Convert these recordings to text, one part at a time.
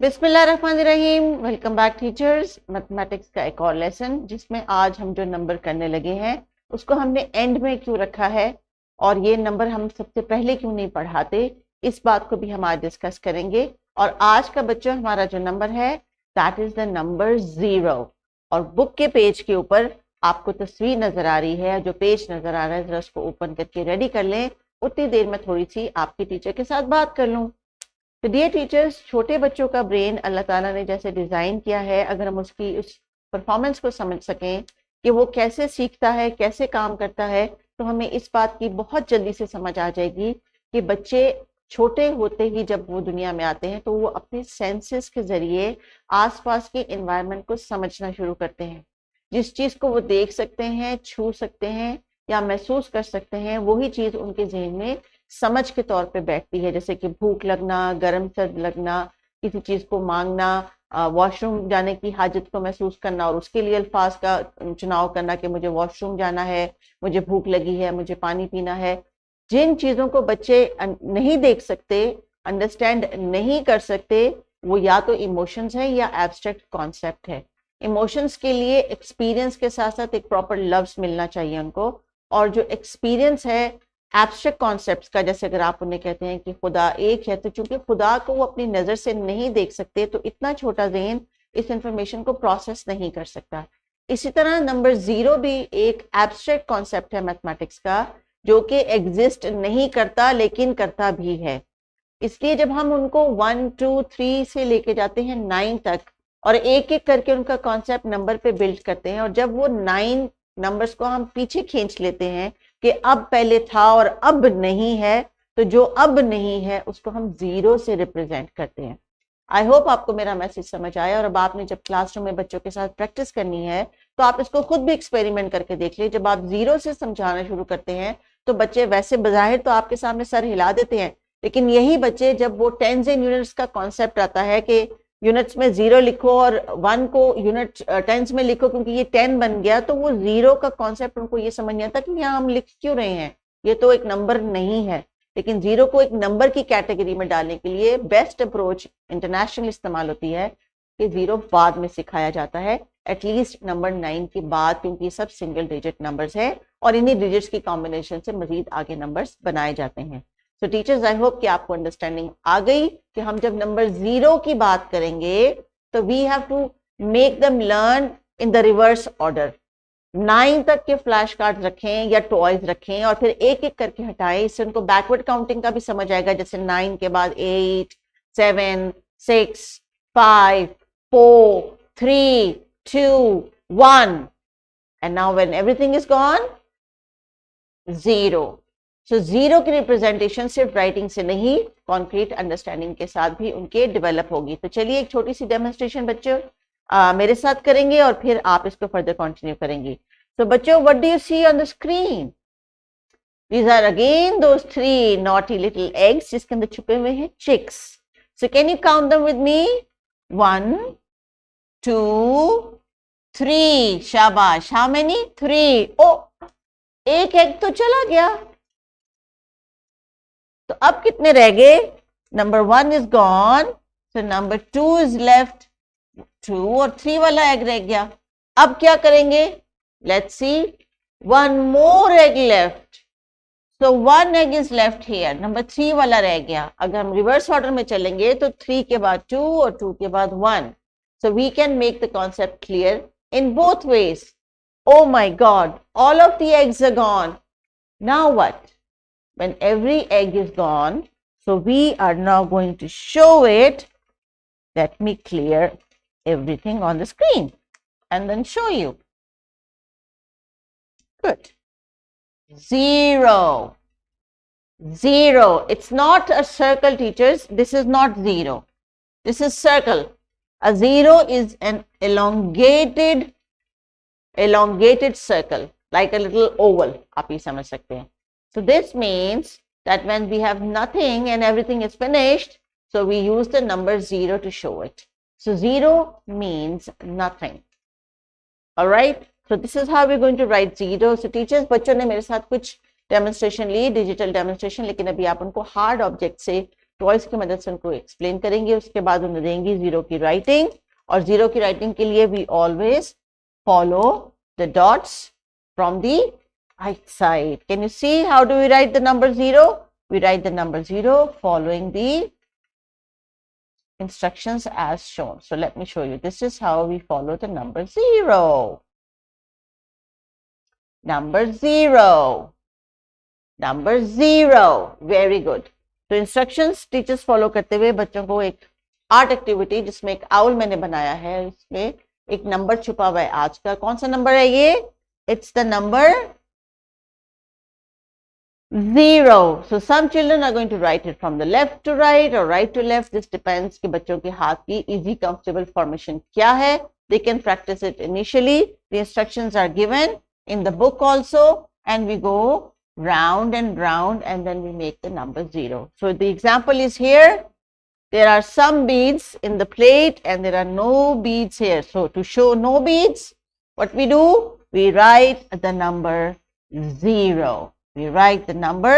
बिस्मिल्लाहिर्रहमानिर्रहीम। Welcome back teachers. Mathematics का एक और लेसन जिसमें आज हम जो नंबर करने लगे हैं उसको हमने एंड में क्यों रखा है और ये नंबर हम सबसे पहले क्यों नहीं पढ़ाते, इस बात को भी हम आज डिस्कस करेंगे। और आज का बच्चों हमारा जो नंबर है दैट इज द नंबर 0। और बुक के पेज के ऊपर आपको तस्वीर नजर आ रही है, जो पेज नजर आ रहा है जरा उसको ओपन करके रेडी कर लें। उतनी देर में थोड़ी सी आपकी टीचर के साथ बात कर लूँ। तो डियर टीचर्स, छोटे बच्चों का ब्रेन अल्लाह ताला ने जैसे डिज़ाइन किया है, अगर हम उसकी उस परफॉर्मेंस को समझ सकें कि वो कैसे सीखता है, कैसे काम करता है, तो हमें इस बात की बहुत जल्दी से समझ आ जाएगी कि बच्चे छोटे होते ही जब वो दुनिया में आते हैं तो वो अपने सेंसेस के जरिए आसपास के इन्वायरमेंट को समझना शुरू करते हैं। जिस चीज़ को वो देख सकते हैं, छू सकते हैं या महसूस कर सकते हैं, वही चीज़ उनके जहन में समझ के तौर पे बैठती है। जैसे कि भूख लगना, गर्म सर्द लगना, किसी चीज को मांगना, वॉशरूम जाने की हाजत को महसूस करना और उसके लिए अल्फाज का चुनाव करना कि मुझे वॉशरूम जाना है, मुझे भूख लगी है, मुझे पानी पीना है। जिन चीजों को बच्चे नहीं देख सकते, अंडरस्टैंड नहीं कर सकते, वो या तो इमोशंस है या एब्स्ट्रैक्ट कॉन्सेप्ट है। इमोशंस के लिए एक्सपीरियंस के साथ साथ एक प्रॉपर लफ्ज मिलना चाहिए उनको, और जो एक्सपीरियंस है एब्स्ट्रैक्ट कॉन्सेप्ट्स का, जैसे अगर आप उन्हें कहते हैं कि खुदा एक है, तो चूंकि खुदा को वो अपनी नजर से नहीं देख सकते तो इतना छोटा जहन इस इंफॉर्मेशन को प्रोसेस नहीं कर सकता। इसी तरह नंबर 0 भी एक एब्स्ट्रैक्ट कॉन्सेप्ट है मैथमेटिक्स का, जो कि एग्जिस्ट नहीं करता लेकिन करता भी है। इसलिए जब हम उनको 1 2 3 से लेके जाते हैं 9 तक और एक एक करके उनका कॉन्सेप्ट नंबर पे बिल्ड करते हैं, और जब वो 9 नंबर्स को हम पीछे खींच लेते हैं कि अब पहले था और अब नहीं है, तो जो अब नहीं है उसको हम 0 से रिप्रेजेंट करते हैं। आई होप आपको मेरा मैसेज समझ आया। और अब आपने जब क्लासरूम में बच्चों के साथ प्रैक्टिस करनी है तो आप इसको खुद भी एक्सपेरिमेंट करके देख लीजिए। जब आप 0 से समझाना शुरू करते हैं तो बच्चे वैसे बजाहिर तो आपके सामने सर हिला देते हैं, लेकिन यही बच्चे जब वो टेंस एंड यूनिट्स का कॉन्सेप्ट आता है कि यूनिट्स में 0 लिखो और 1 को यूनिट टेंस में लिखो क्योंकि ये 10 बन गया, तो वो 0 का कॉन्सेप्ट उनको ये समझ नहीं आता कि यहाँ हम लिख क्यों रहे हैं, ये तो एक नंबर नहीं है। लेकिन 0 को एक नंबर की कैटेगरी में डालने के लिए बेस्ट अप्रोच इंटरनेशनल इस्तेमाल होती है कि 0 बाद में सिखाया जाता है, एटलीस्ट नंबर 9 के बाद, क्योंकि ये सब सिंगल डिजिट नंबर्स है और इन्हीं डिजिट्स की कॉम्बिनेशन से मजीद आगे नंबर्स बनाए जाते हैं। सो टीचर्स, आई होप कि आपको अंडरस्टैंडिंग आ गई कि हम जब नंबर 0 की बात करेंगे तो we have to make them learn in the reverse order. 9 तक के फ्लैश कार्ड रखें या टॉयज रखें और फिर एक एक करके हटाएं। इससे उनको बैकवर्ड काउंटिंग का भी समझ आएगा। जैसे 9 के बाद 8 7 6 5 4 3 2 1 and now when everything is gone, 0. सो 0 की रिप्रेजेंटेशन सिर्फ राइटिंग से नहीं, कॉन्क्रीट अंडरस्टैंडिंग के साथ भी उनके डेवलप होगी। तो चलिए एक छोटी सी डेमोन्स्ट्रेशन बच्चों मेरे साथ करेंगे और फिर आप इसको फर्दर कंटिन्यू करेंगे। तो बच्चों, what do you see on the screen? These are again those 3 naughty little eggs जिसके अंदर छुपे हुए हैं chicks. So can you count them with me? 1 2 3। शाबाश। How many? 3। ओ, एक एग तो चला गया, तो अब कितने रह गए? Number 1 is gone, so number 2 is left, 2 और 3 वाला एग रह गया। अब क्या करेंगे? Let's see, 1 more egg left, so 1 egg is left here, number 3 वाला रह गया। अगर हम रिवर्स ऑर्डर में चलेंगे तो 3 के बाद 2 और 2 के बाद 1। So we can make the concept clear in both ways. Oh my God, all of the eggs are gone. Now what? When every egg is gone, so we are now going to show it. Let me clear everything on the screen and then show you. Good. 0. 0. It's not a circle, teachers. This is not 0. This is circle. A 0 is an elongated circle, like a little oval. आप ये समझ सकते हैं. So this means that when we have nothing and everything is finished, so we use the number 0 to show it. So 0 means nothing. All right. So this is how we're going to write 0. So teachers, बच्चों ने मेरे साथ कुछ demonstration ली, digital demonstration, लेकिन अभी आप उनको hard object से टॉयज की मदद से उनको एक्सप्लेन करेंगे, उसके बाद उन्हें देंगे जीरो की राइटिंग, और जीरो की राइटिंग के लिए we always follow the dots from the right side. Can you see how do we write the number 0? We write the number 0 following the instructions as shown. So let me show you. This is how we follow the number 0. Number 0. Number 0. Very good. तो instructions teachers follow करते हुए बच्चों को एक art activity जिसमें एक owl मैंने बनाया है, इसमें एक नंबर छुपा हुआ है आज का। कौन सा नंबर है ये? It's the number 0. So some children are going to write it from the left to right or right to left. This depends कि बच्चों के हाथ की easy comfortable formation क्या है. They can practice it initially. The instructions are given in the book also, and we go round and round and then we make the number 0. So the example is here. There are some beads in the plate and there are no beads here. So to show no beads, what we do? We write the number 0. We write the number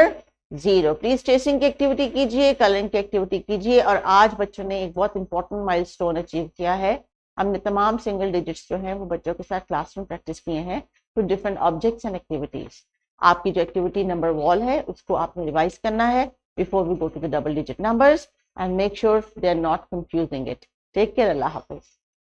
0. Please tracing की activity कीजिए, colouring की activity कीजिए। और आज बच्चों ने एक बहुत इंपॉर्टेंट माइलस्टोन अचीव किया है। हमने तमाम सिंगल डिजिट्स जो हैं वो बच्चों के साथ क्लासरूम प्रैक्टिस किए हैं two different objects and activities. आपकी जो एक्टिविटी नंबर वॉल है उसको आपने रिवाइज करना है before we go to the double digit numbers, and make sure they are not confusing it. Take care, अल्लाह हाफिज।